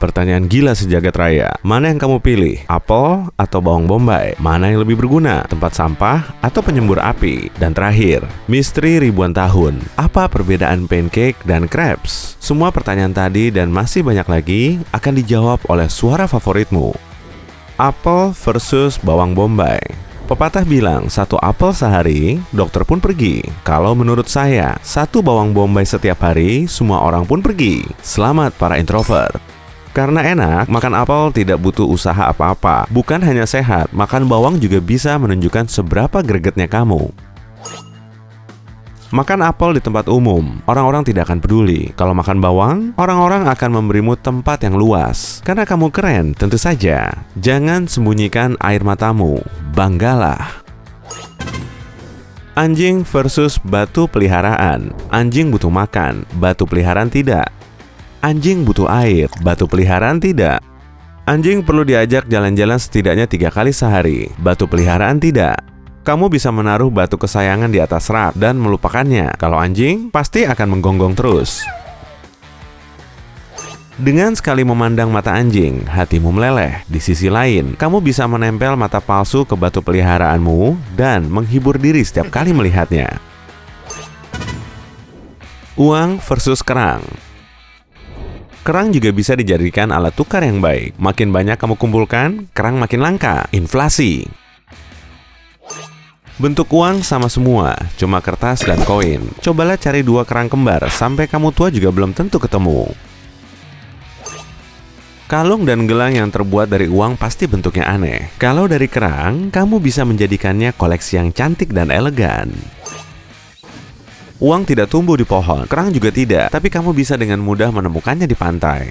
Pertanyaan gila sejagat raya. Mana yang kamu pilih? Apel atau bawang bombay? Mana yang lebih berguna? Tempat sampah atau penyembur api? Dan terakhir, misteri ribuan tahun. Apa perbedaan pancake dan crepes? Semua pertanyaan tadi dan masih banyak lagi akan dijawab oleh suara favoritmu. Apel versus bawang bombay. Pepatah bilang, satu apel sehari, dokter pun pergi. Kalau menurut saya, satu bawang bombay setiap hari, semua orang pun pergi. Selamat para introvert. Karena enak, makan apel tidak butuh usaha apa-apa. Bukan hanya sehat, makan bawang juga bisa menunjukkan seberapa gregetnya kamu. Makan apel di tempat umum, orang-orang tidak akan peduli. Kalau makan bawang, orang-orang akan memberimu tempat yang luas. Karena kamu keren, tentu saja. Jangan sembunyikan air matamu, banggalah. Anjing versus batu peliharaan. Anjing butuh makan, batu peliharaan tidak. Anjing butuh air, batu peliharaan tidak. Anjing perlu diajak jalan-jalan setidaknya 3 kali sehari, batu peliharaan tidak. Kamu bisa menaruh batu kesayangan di atas rak dan melupakannya. Kalau anjing, pasti akan menggonggong terus. Dengan sekali memandang mata anjing, hatimu meleleh. Di sisi lain, kamu bisa menempel mata palsu ke batu peliharaanmu dan menghibur diri setiap kali melihatnya. Uang versus kerang. Kerang juga bisa dijadikan alat tukar yang baik. Makin banyak kamu kumpulkan, kerang makin langka. Inflasi. Bentuk uang sama semua, cuma kertas dan koin. Cobalah cari 2 kerang kembar, sampai kamu tua juga belum tentu ketemu. Kalung dan gelang yang terbuat dari uang pasti bentuknya aneh. Kalau dari kerang, kamu bisa menjadikannya koleksi yang cantik dan elegan. Uang tidak tumbuh di pohon, kerang juga tidak, tapi kamu bisa dengan mudah menemukannya di pantai.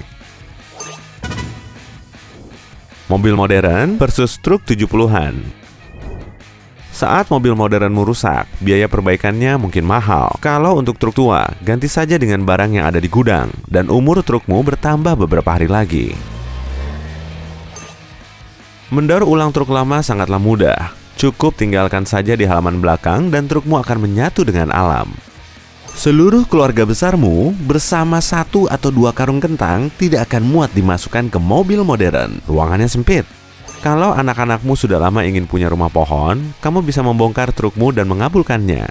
Mobil modern versus truk 70-an. Saat mobil modernmu rusak, biaya perbaikannya mungkin mahal. Kalau untuk truk tua, ganti saja dengan barang yang ada di gudang, dan umur trukmu bertambah beberapa hari lagi. Mendaur ulang truk lama sangatlah mudah. Cukup tinggalkan saja di halaman belakang dan trukmu akan menyatu dengan alam. Seluruh keluarga besarmu bersama 1 atau 2 karung kentang tidak akan muat dimasukkan ke mobil modern. Ruangannya sempit. Kalau anak-anakmu sudah lama ingin punya rumah pohon, kamu bisa membongkar trukmu dan mengabulkannya.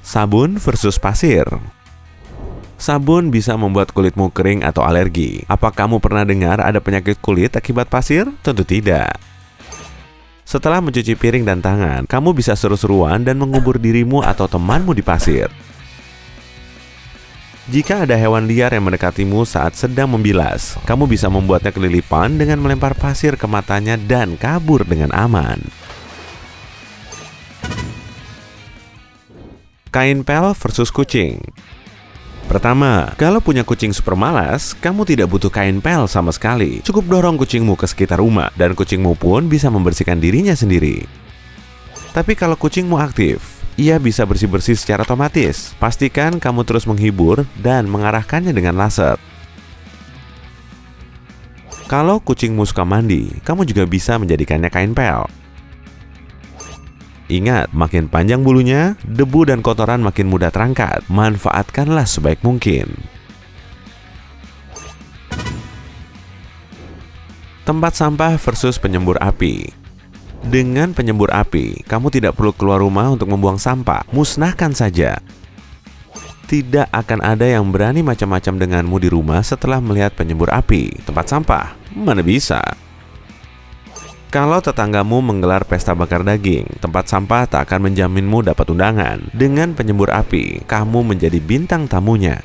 Sabun versus pasir. Sabun bisa membuat kulitmu kering atau alergi. Apa kamu pernah dengar ada penyakit kulit akibat pasir? Tentu tidak. Setelah mencuci piring dan tangan, kamu bisa seru-seruan dan mengubur dirimu atau temanmu di pasir. Jika ada hewan liar yang mendekatimu saat sedang membilas, kamu bisa membuatnya kelilipan dengan melempar pasir ke matanya dan kabur dengan aman. Kain pel versus kucing. Pertama, kalau punya kucing super malas, kamu tidak butuh kain pel sama sekali. Cukup dorong kucingmu ke sekitar rumah, dan kucingmu pun bisa membersihkan dirinya sendiri. Tapi kalau kucingmu aktif, ia bisa bersih-bersih secara otomatis. Pastikan kamu terus menghibur dan mengarahkannya dengan laser. Kalau kucingmu suka mandi, kamu juga bisa menjadikannya kain pel. Ingat, makin panjang bulunya, debu dan kotoran makin mudah terangkat. Manfaatkanlah sebaik mungkin. Tempat sampah versus penyembur api. Dengan penyembur api, kamu tidak perlu keluar rumah untuk membuang sampah. Musnahkan saja. Tidak akan ada yang berani macam-macam denganmu di rumah setelah melihat penyembur api. Tempat sampah, mana bisa. Kalau tetanggamu menggelar pesta bakar daging, tempat sampah tak akan menjaminmu dapat undangan. Dengan penyembur api, kamu menjadi bintang tamunya.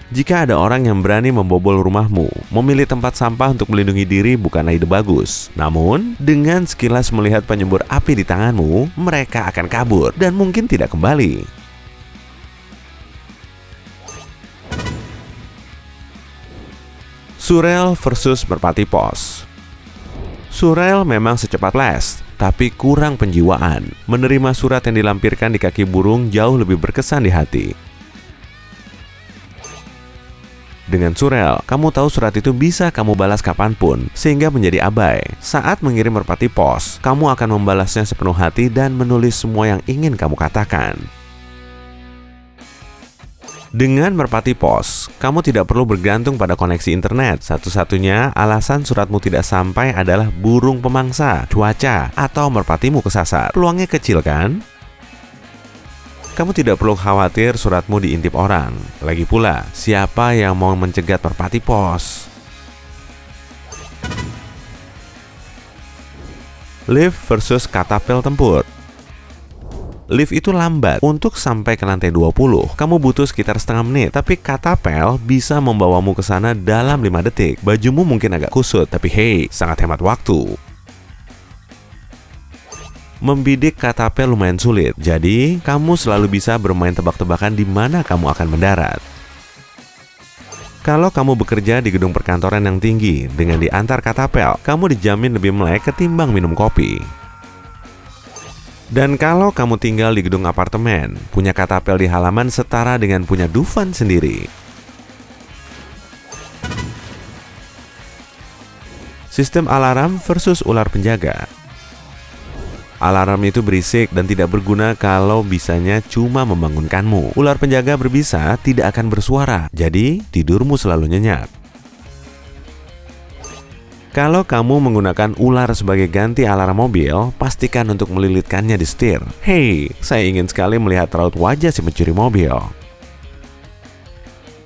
Jika ada orang yang berani membobol rumahmu, memilih tempat sampah untuk melindungi diri bukanlah ide bagus. Namun, dengan sekilas melihat penyembur api di tanganmu, mereka akan kabur dan mungkin tidak kembali. Surel versus merpati pos. Surel memang secepat flash, tapi kurang penjiwaan. Menerima surat yang dilampirkan di kaki burung jauh lebih berkesan di hati. Dengan surel, kamu tahu surat itu bisa kamu balas kapanpun, sehingga menjadi abai. Saat mengirim merpati pos, kamu akan membalasnya sepenuh hati dan menulis semua yang ingin kamu katakan. Dengan merpati pos, kamu tidak perlu bergantung pada koneksi internet. Satu-satunya alasan suratmu tidak sampai adalah burung pemangsa, cuaca, atau merpatimu kesasar. Peluangnya kecil kan? Kamu tidak perlu khawatir suratmu diintip orang. Lagi pula, siapa yang mau mencegat merpati pos? Lift versus katapel tempur. Lift itu lambat. Untuk sampai ke lantai 20, kamu butuh sekitar setengah menit. Tapi katapel bisa membawamu ke sana dalam 5 detik. Bajumu mungkin agak kusut, tapi hey, sangat hemat waktu. Membidik katapel lumayan sulit, jadi kamu selalu bisa bermain tebak-tebakan di mana kamu akan mendarat. Kalau kamu bekerja di gedung perkantoran yang tinggi dengan diantar katapel, kamu dijamin lebih melek ketimbang minum kopi. Dan kalau kamu tinggal di gedung apartemen, punya katapel di halaman setara dengan punya Dufan sendiri. Sistem alarm versus ular penjaga. Alarm itu berisik dan tidak berguna kalau bisanya cuma membangunkanmu. Ular penjaga berbisa tidak akan bersuara, jadi tidurmu selalu nyenyak. Kalau kamu menggunakan ular sebagai ganti alarm mobil, pastikan untuk melilitkannya di setir. Hei, saya ingin sekali melihat raut wajah si pencuri mobil.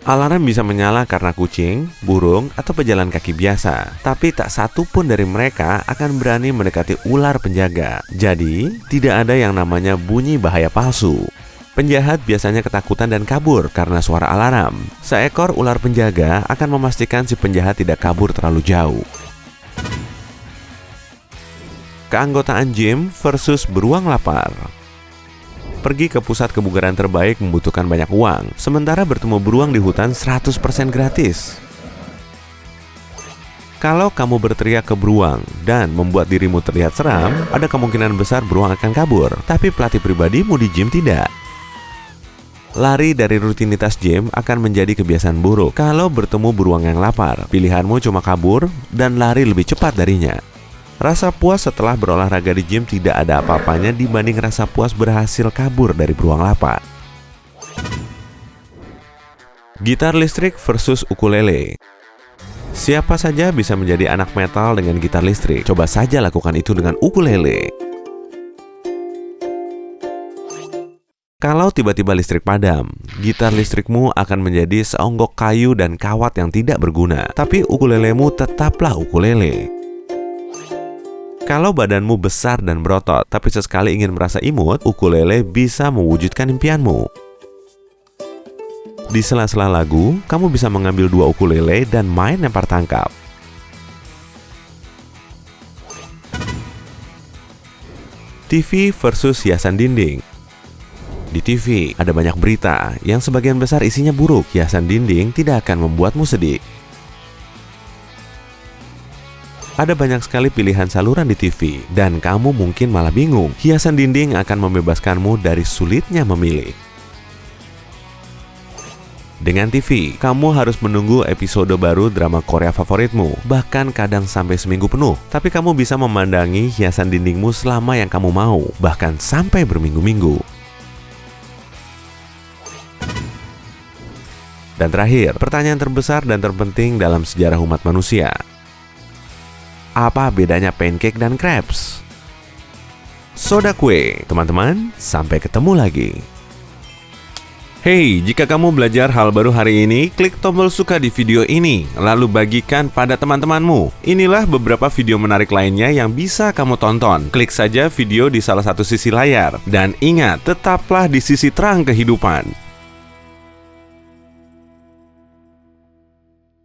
Alarm bisa menyala karena kucing, burung, atau pejalan kaki biasa. Tapi tak satu pun dari mereka akan berani mendekati ular penjaga. Jadi, tidak ada yang namanya bunyi bahaya palsu. Penjahat biasanya ketakutan dan kabur karena suara alarm. Seekor ular penjaga akan memastikan si penjahat tidak kabur terlalu jauh. Keanggotaan gym versus beruang lapar. Pergi ke pusat kebugaran terbaik membutuhkan banyak uang, sementara bertemu beruang di hutan 100% gratis. Kalau kamu berteriak ke beruang dan membuat dirimu terlihat seram, ada kemungkinan besar beruang akan kabur, tapi pelatih pribadimu di gym tidak. Lari dari rutinitas gym akan menjadi kebiasaan buruk. Kalau bertemu beruang yang lapar, pilihanmu cuma kabur dan lari lebih cepat darinya. Rasa puas setelah berolahraga di gym tidak ada apa-apanya dibanding rasa puas berhasil kabur dari beruang lapar. Gitar listrik versus ukulele. Siapa saja bisa menjadi anak metal dengan gitar listrik. Coba saja lakukan itu dengan ukulele. Kalau tiba-tiba listrik padam, gitar listrikmu akan menjadi seonggok kayu dan kawat yang tidak berguna. Tapi ukulelemu tetaplah ukulele. Kalau badanmu besar dan berotot, tapi sesekali ingin merasa imut, ukulele bisa mewujudkan impianmu. Di sela-sela lagu, kamu bisa mengambil 2 ukulele dan main lempar tangkap. TV versus hiasan dinding. Di TV, ada banyak berita yang sebagian besar isinya buruk. Hiasan dinding tidak akan membuatmu sedih. Ada banyak sekali pilihan saluran di TV, dan kamu mungkin malah bingung. Hiasan dinding akan membebaskanmu dari sulitnya memilih. Dengan TV, kamu harus menunggu episode baru drama Korea favoritmu, bahkan kadang sampai seminggu penuh. Tapi kamu bisa memandangi hiasan dindingmu selama yang kamu mau, bahkan sampai berminggu-minggu. Dan terakhir, pertanyaan terbesar dan terpenting dalam sejarah umat manusia. Apa bedanya pancake dan crepes? Soda kue, teman-teman, sampai ketemu lagi. Hey, jika kamu belajar hal baru hari ini, klik tombol suka di video ini, lalu bagikan pada teman-temanmu. Inilah beberapa video menarik lainnya yang bisa kamu tonton. Klik saja video di salah satu sisi layar. Dan ingat, tetaplah di sisi terang kehidupan.